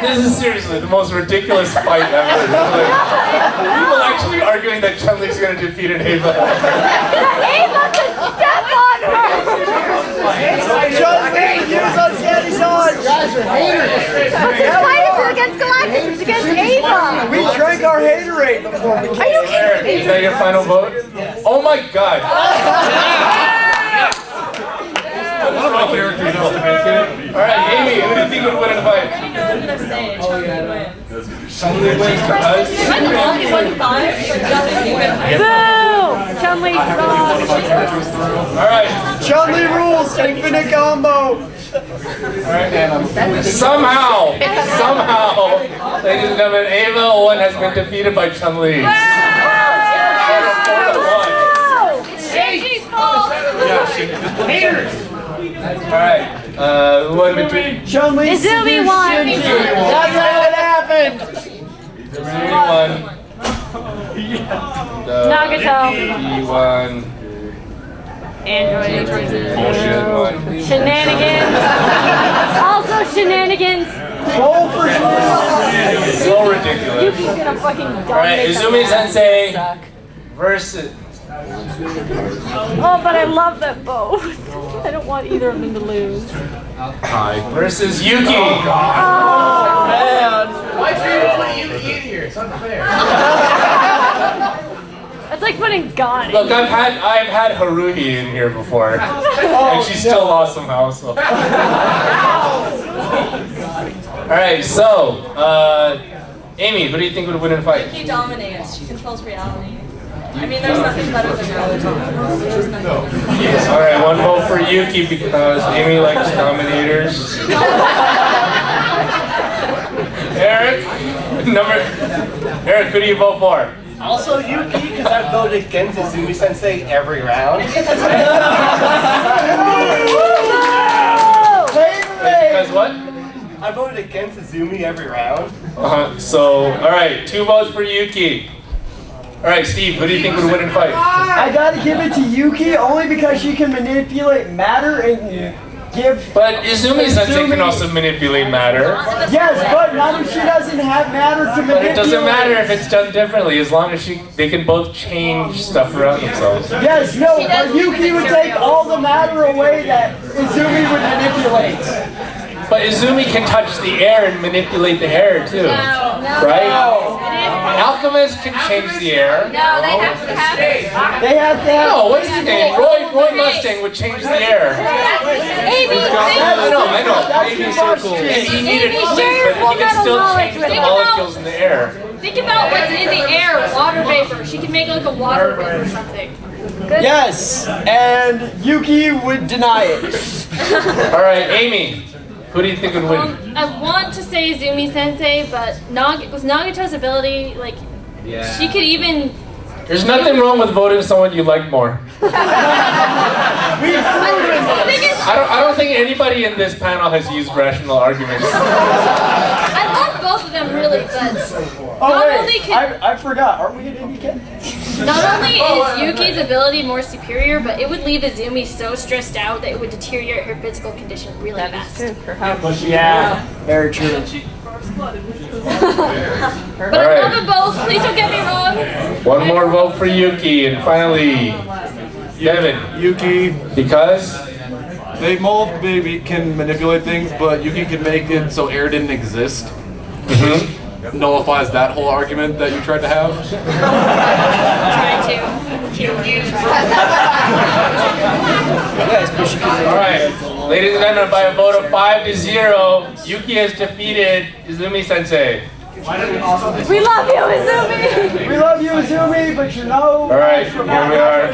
This is seriously the most ridiculous fight ever. Like, people actually arguing that Chun-Li's gonna defeat an Ava. Ava could step on her! Chun-Li, use uncanny dodge! Guys are haters. Why is it against Galactus? It's against Ava! We drank our haterade before we came. Are you kidding Eric, me? is that your final vote? Oh my god! One of my characters has to make it. Alright, Amy, who do you think would win in a fight? I'm gonna say Chun-Li wins. Chun-Li wins because. Am I the only one who thought it? But doesn't even. Boo! Chun-Li sucks. All right. Chun-Li rules, infinite combo. Somehow, ladies and gentlemen, Ava 01 has been defeated by Chun-Li. It's JG's fault. Alright, who won between? Chun-Li. Izumi won. That's how it happened. Izumi won. Nagato. He won. Android. Bullshit won. Shenanigans. Also shenanigans. Roll for shenanigans. So ridiculous. Yuki's gonna fucking dominate. Alright, Izumi Sensei versus. Oh, but I love them both. I don't want either of them to lose. Hi. Versus Yuki. Oh, Man. Why do you want Yuki in here? It's unfair. it's like putting God in. Look, I've had Haruhi in here before, and she still lost somehow. So. All right, so Amy, who do you think would win in a fight? Yuki dominates. She controls reality. I mean, there's nothing better than reality. All right, one vote for Yuki because Amy likes dominators. Eric, Eric, who do you vote for? Also Yuki, because I voted against Izumi Sensei every round. Because what? I voted against Izumi every round. So, all right, 2 votes for Yuki. All right, Steve, who do you think would win in a fight? I gotta give it to Yuki only because she can manipulate matter and give. But Izumi Sensei can also manipulate matter. Yes, but not if she doesn't have matter to manipulate. But it doesn't matter if it's done differently, as long as they can both change stuff around themselves. Yes, no, but Yuki would take all the matter away that Izumi would manipulate. But Izumi can touch the air and manipulate the air too, right? Alchemists can change the air. No, they have to have it. They have to have. No, what's his name? Roy Mustang would change the air. I know. Maybe circle. And he needed Amy, fluid, share your but he can still change the Think molecules in the air. Think about what's in the air. Water vapor. She can make like a water vapor or something. Good. Yes, and Yuki would deny it. All right, Amy, who do you think would win? I want to say Izumi Sensei, but with Nagato's ability, like, she could even. There's nothing wrong with voting someone you like more. I don't think anybody in this panel has used rational arguments. I love both of them really, but I forgot. Aren't we at IndyCat? not only is Yuki's ability more superior, but it would leave Izumi so stressed out that it would deteriorate her physical condition really fast. Yeah, very true. But I love them both. Please don't get me wrong. One more vote for Yuki, and finally, Devin. Yuki. Because? They both maybe can manipulate things, but Yuki can make it so air didn't exist. Nullifies that whole argument that you tried to have. Trying to. Alright, ladies and gentlemen, by a vote of 5-0, Yuki has defeated Izumi Sensei. We love you, Izumi! We love you, Izumi, but you know. Alright, here we are.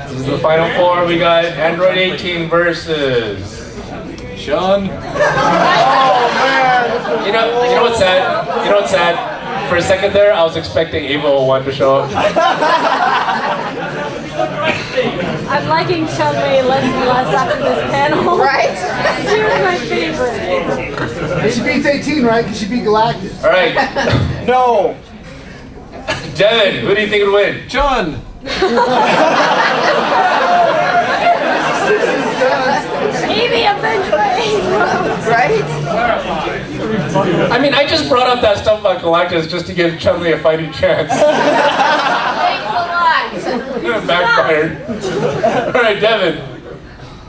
This is the final 4. We got Android 18 versus Sean. Oh man! You know what's sad? You know what's sad? For a second there, I was expecting Ava 01 to show up. I'm liking Chun-Li less and less after this panel. Right? She was my favorite. She beats 18, right? Because she beat Galactus. Alright. No. Devin, who do you think would win? John. Amy, eventually. Right? I mean, I just brought up that stuff about Galactus just to give Chun-Li a fighting chance. Backfired. Alright, Devin.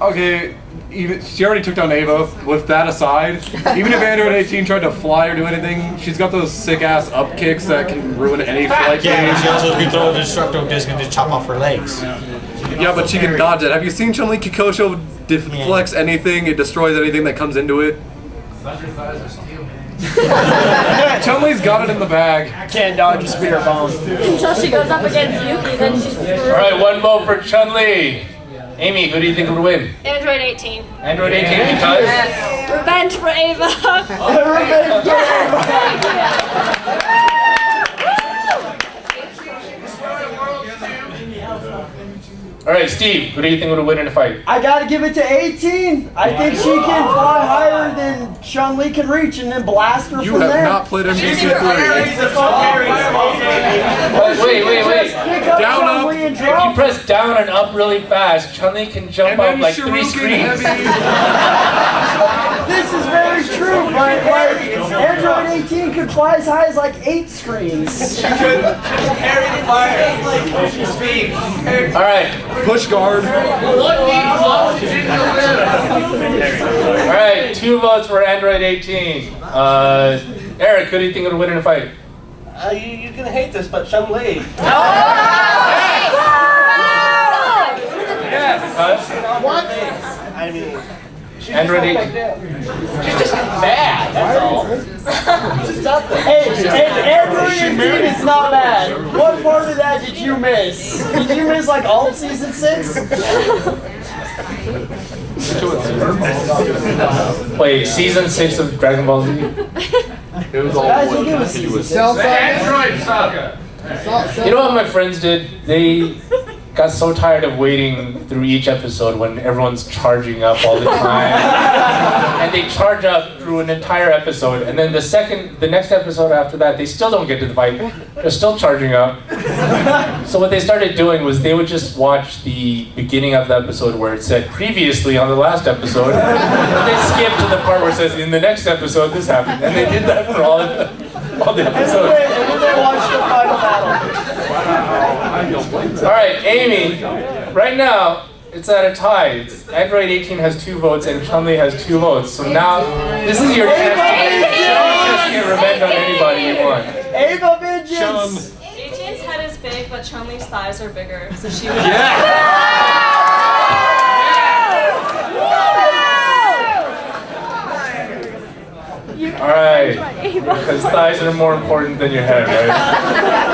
Okay, even she already took down Ava. With that aside, even if Android 18 tried to fly or do anything, she's got those sick-ass up kicks that can ruin any flight Yeah, game. and she also can throw a destructo disc and just chop off her legs. Yeah, but she can dodge it. Have you seen Chun-Li Kikosho deflects anything? It destroys anything that comes into it. Chun-Li's got it in the bag. Can't dodge a spear bomb. Until she goes up against Yuki, then she's screwed. All right, one vote for Chun-Li. Amy, who do you think would win? Android 18. Android 18 because? Revenge for Ava. Revenge for Ava. All right, Steve, who do you think would win in a fight? I gotta give it to 18. I think she can fly higher than Chun-Li can reach and then blast her You from have there. not played MGC3. Wait. Pick up Down, up. Chun-Li and If you drop. press down and up really fast, Chun-Li can jump up like 3 screens. This is very true, but like Android 18 could fly as high as like 8 screens. All right. Push guard. All right, 2 votes for Android 18. Eric, who do you think would win in a fight? You're gonna hate this, but Chun-Li. Yes. What? I mean, she's Android just 18. She's just bad, that's all. She's nothing. Hey, Android 18 is not bad. What part of that did you miss? Did you miss like all of season 6? Wait, season 6 of Dragon Ball Z? It was all Guys, one you give us continuous. season 6. Android saga. You know what my friends did? They got so tired of waiting through each episode when everyone's charging up all the time. And they charge up through an entire episode, and then the next episode after that, they still don't get to the fight. They're still charging up. So what they started doing was they would just watch the beginning of the episode where it said previously on the last episode, and they skip to the part where it says in the next episode this happened. And they did that for all the episodes. And then they watched the final battle. All right, Amy, right now, it's at a tie. Android 18 has 2 votes and Chun-Li has 2 votes. So now, this is your chance to get revenge on anybody you want. Ava vengeance! 18's head is big, but Chun-Li's thighs are bigger, so she would. All right, because thighs are more important than your head, right?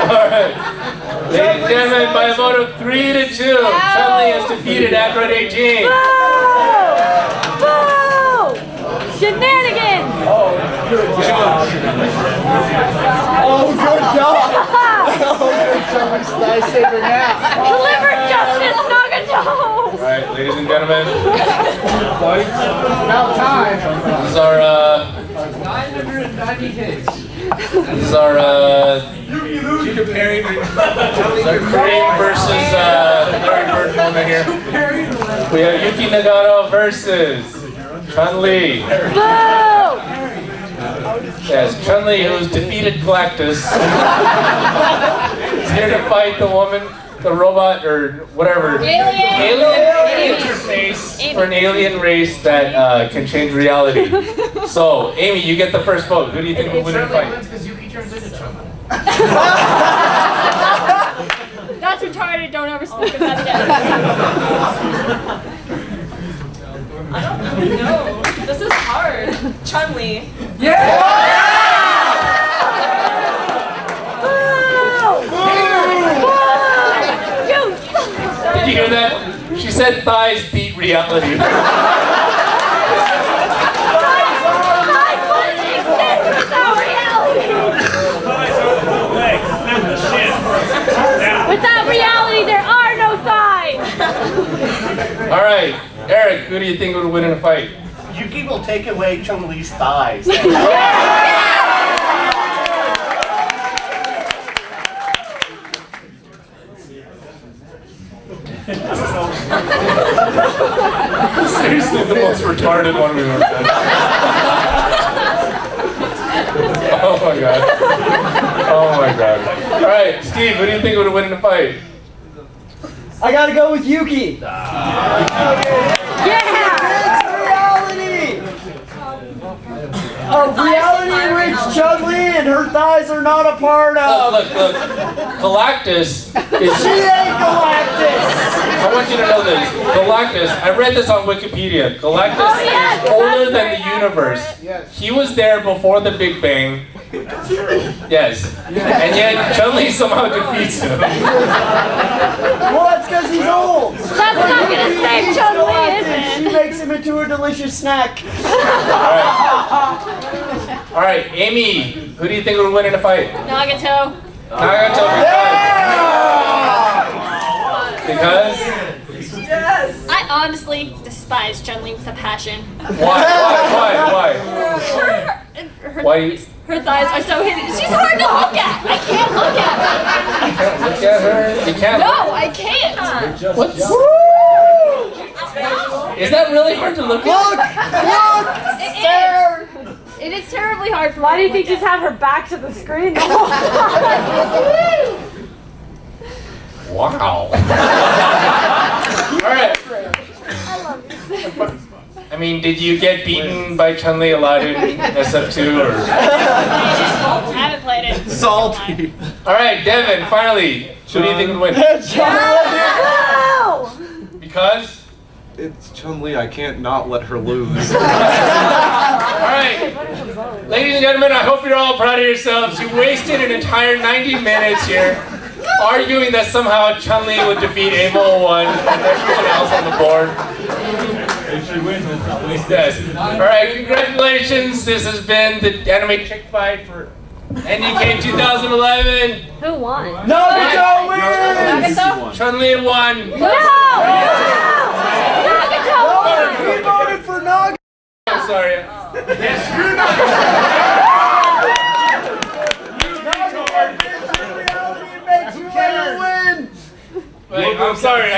All right. Ladies and gentlemen, by a vote of 3-2, Chun-Li has defeated Android 18. Boo! Shenanigans! Oh, good job. Oh, good job. Nice saver now. Deliver justice, Nagato! All right, ladies and gentlemen, About time. this is our 990 hits. this is our Cream versus Larry Bird moment here. We have Yuki Nagano versus Chun-Li. Boo! Yes, Chun-Li, who's defeated Galactus, is here to fight the woman, the robot, or whatever. Alien interface for an alien race that can change reality. So, Amy, you get the first vote. Who do you think will win the fight? Because Yuki turns into Chun-Li. That's retarded. Don't ever speak of that again. I don't really know. This is hard. Chun-Li. Did you hear that? She said thighs beat reality. Without reality, there are no thighs! All right, Eric, who do you think would win in a fight? Yuki will take away Chun-Li's thighs. Seriously, the most retarded one we've ever done. Oh my god. Oh my god. All right, Steve, who do you think would win in the fight? I gotta go with Yuki. Yeah! A reality which Chun-Li and her thighs are not a part of. Look. Galactus is... She ain't Galactus. I want you to know this. Galactus, I read this on Wikipedia. Galactus is older than the universe. He was there before the Big Bang. Yes. And yet Chun-Li somehow defeats him. Well, that's because he's old. That's not gonna save Chun-Li, is it? She makes him into a delicious snack. All right, Amy, who do you think would win in a fight? Nagato. Nagato because? I honestly despise Chun-Li with a passion. Why? Her thighs are so hidden. She's hard to look at. I can't look at her. Look at her. You can't. No, I can't. What? Is that really hard to look at? It is terribly hard for me. Why do you think just have her back to the screen the whole time? Wow. All right. I mean, did you get beaten by Chun-Li a lot in SF2 or? I haven't played it. Salty. All right, Devin. Finally, who do you think would win? Because? It's Chun-Li. I can't not let her lose. All right, ladies and gentlemen, I hope you're all proud of yourselves. You wasted an entire 90 minutes here arguing that somehow Chun-Li would defeat Ava 01 and everyone else on the board. Yes. All right, congratulations. This has been the anime chick fight for NDK 2011. Who won? Nagato wins! Nagato? Chun-Li won. No! Nagato won! We voted for Nagato! I'm sorry. Wait, I'm sorry.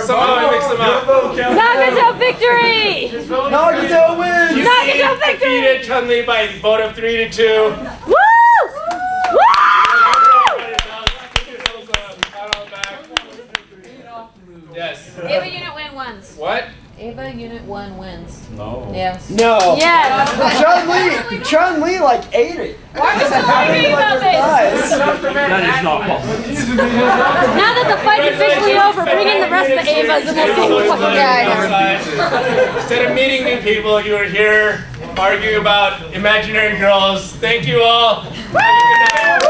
Somehow I mixed them up. Nagato victory! Nagato wins! Nagato victory! Defeated Chun-Li by a vote of 3-2. Woo! Woo! Yes. Ava Unit win wins. What? Ava Unit 1 wins. No. Yes. No. Yes! Chun-Li like ate it. Why are we still arguing about this? That is not possible. Now that the fight's officially over, bring in the rest of the Avas and we'll see who fucking dies. Instead of meeting new people, you were here arguing about imaginary girls. Thank you all. Have a good night.